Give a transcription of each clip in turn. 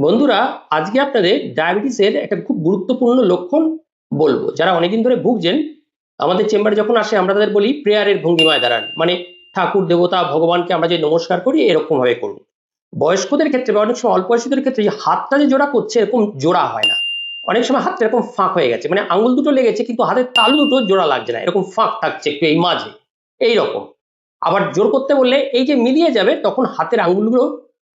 বন্ধুরা, আজকে আপনাদের ডায়াবেটিসের একটা খুব গুরুত্বপূর্ণ লক্ষণ বলবো। যারা অনেকদিন ধরে ভুগছেন, আমাদের চেম্বারে যখন আসে আমরা তাদের বলি প্রেয়ারের ভঙ্গিমায় দাঁড়ান, মানে ঠাকুর দেবতা ভগবানকে আমরা যে নমস্কার করি এরকম ভাবে করুন। বয়স্কদের ক্ষেত্রে বা অনেক সময় অল্প বয়সীদের ক্ষেত্রে যে হাতটা যে জোড়া করছে এরকম জোড়া হয় না। অনেক সময় হাতটা এরকম ফাঁক হয়ে গেছে, মানে আঙুল দুটো লেগেছে কিন্তু হাতের তালু দুটো জোড়া লাগছে না, এরকম ফাঁক থাকছে একটু এই মাঝে, এইরকম। আবার জোর করতে বললে এই যে মিলিয়ে যাবে তখন হাতের আঙুলগুলো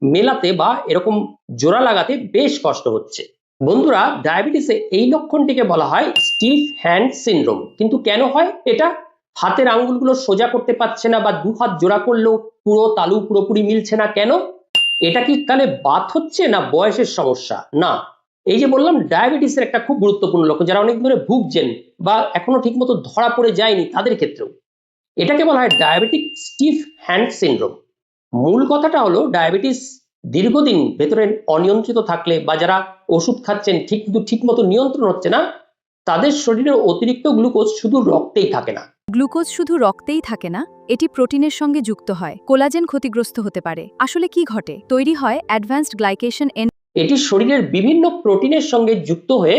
মেলাতে বা এরকম জোড়া লাগাতে বেশ কষ্ট হচ্ছে। বন্ধুরা, ডায়াবেটিসে এই লক্ষণটিকে বলা হয় স্টিফ হ্যান্ড সিনড্রোম। কিন্তু কেন হয় এটা? হাতের আঙ্গুলগুলো সোজা করতে পারছে না বা দু হাত জোড়া করলেও পুরো তালু পুরোপুরি মিলছে না, কেন? এটা কি কালে বাত হচ্ছে না বয়সের সমস্যা? না, এই যে বললাম ডায়াবেটিসের একটা খুব গুরুত্বপূর্ণ লক্ষণ, যারা অনেক ধরে ভুগছেন বা এখনো ঠিকমতো ধরা পড়ে যায়নি তাদের ক্ষেত্রেও এটাকে বলা হয় ডায়াবেটিক স্টিফ হ্যান্ড সিনড্রোম। মূল কথাটা হলো ডায়াবেটিস দীর্ঘদিন ভেতরে অনিয়ন্ত্রিত থাকলে বা যারা ওষুধ খাচ্ছেন ঠিক মতো নিয়ন্ত্রণ হচ্ছে না, তাদের শরীরে অতিরিক্ত গ্লুকোজ শুধু রক্তেই থাকে না। গ্লুকোজ শুধু রক্তেই থাকে না, এটি প্রোটিনের সঙ্গে যুক্ত হয়। কোলাজেন ক্ষতিগ্রস্ত হতে পারে। আসলে কি ঘটে? তৈরি হয় অ্যাডভান্সড গ্লাইকেশন এটি শরীরের বিভিন্ন প্রোটিনের সঙ্গে যুক্ত হয়ে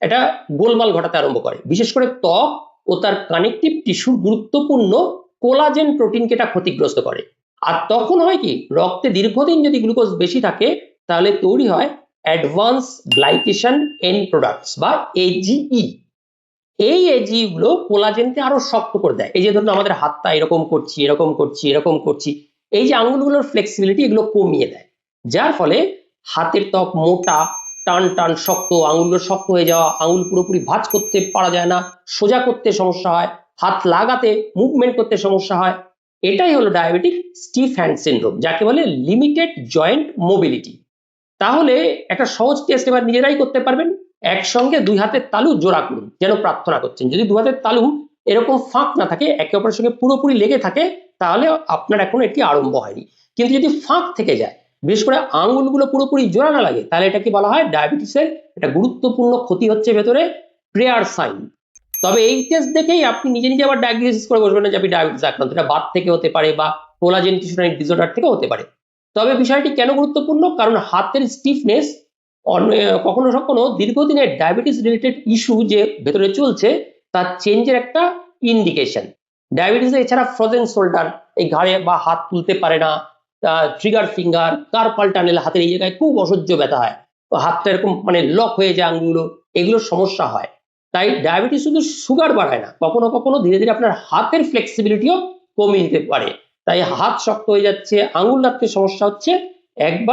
এটা গোলমাল ঘটাতে আরম্ভ করে, বিশেষ করে ত্বক ও তার কানেকটিভ টিস্যুর গুরুত্বপূর্ণ কোলাজেন প্রোটিনকে এটা ক্ষতিগ্রস্ত করে। আর তখন হয় কি, রক্তে দীর্ঘদিন যদি গ্লুকোজ বেশি থাকে তাহলে তৈরি হয় অ্যাডভান্স গ্লাইকেশন এন্ড প্রোডাক্টস বা এজিই। এই এজি গুলো কোলাজেনকে আরো শক্ত করে দেয়। এই যে ধরুন আমাদের হাতটা এরকম করছি এরকম করছি এরকম করছি, এই যে আঙুলগুলোর ফ্লেক্সিবিলিটি এগুলো কমিয়ে দেয়, যার ফলে হাতের ত্বক মোটা, টান টান শক্ত, আঙুলগুলো শক্ত হয়ে যাওয়া, আঙুল পুরোপুরি ভাঁজ করতে পারা যায় না, সোজা করতে সমস্যা হয়, হাত লাগাতে মুভমেন্ট করতে সমস্যা হয়। এটাই হলো ডায়াবেটিক স্টিফ হ্যান্ড সিনড্রোম, যাকে বলে লিমিটেড জয়েন্ট মোবিলিটি। তাহলে একটা সহজ টেস্ট এবার নিজেরাই করতে পারবেন। একসঙ্গে দুই হাতের তালু জোড়া করুন, যেন প্রার্থনা করছেন। যদি দু হাতের তালু এরকম ফাঁক না থাকে, একে অপরের সঙ্গে পুরোপুরি লেগে থাকে, তাহলে আপনার এখন এটি আরম্ভ হয়নি। কিন্তু যদি ফাঁক থেকে যায়, বিশেষ করে আঙুলগুলো পুরোপুরি জোড়া না লাগে, তাহলে এটাকে বলা হয় ডায়াবেটিসের একটা গুরুত্বপূর্ণ ক্ষতি হচ্ছে ভেতরে, প্রেয়ার সাইন। তবে এই টেস্ট দেখেই আপনি নিজে নিজে আবার ডায়াগনোসিস করে বসবেন না যে আপনি ডায়াবেটিস আক্রান্ত। এটা বাত থেকে হতে পারে বা কোলাজেন টিস্যুটাইট ডিসঅর্ডার থেকে হতে পারে। তবে বিষয়টি কেন গুরুত্বপূর্ণ? কারণ হাতের স্টিফনেস কখনো কখনো দীর্ঘদিনের ডায়াবেটিস রিলেটেড ইস্যু যে ভেতরে চলছে তার চেঞ্জের একটা ইন্ডিকেশন। ডায়াবেটিসে এছাড়া ফ্রোজেন শোল্ডার, এই ঘাড়ে বা হাত তুলতে পারে না, ট্রিগার ফিঙ্গার, কার্পাল টানেল, হাতের এই জায়গায় খুব অসহ্য ব্যথা হয়, তো হাতটা এরকম মানে লক হয়ে যায় আঙ্গুলগুলো, এগুলো সমস্যা হয়। তাই ডায়াবেটিস শুধু সুগার বাড়ায় না, কখনো কখনো ধীরে ধীরে আপনার হাতের ফ্লেক্সিবিলিটিও কমিয়ে দিতে পারে। তাই হাত শক্ত হয়ে যাচ্ছে, আঙুল রাখতে সমস্যা হচ্ছে, একবার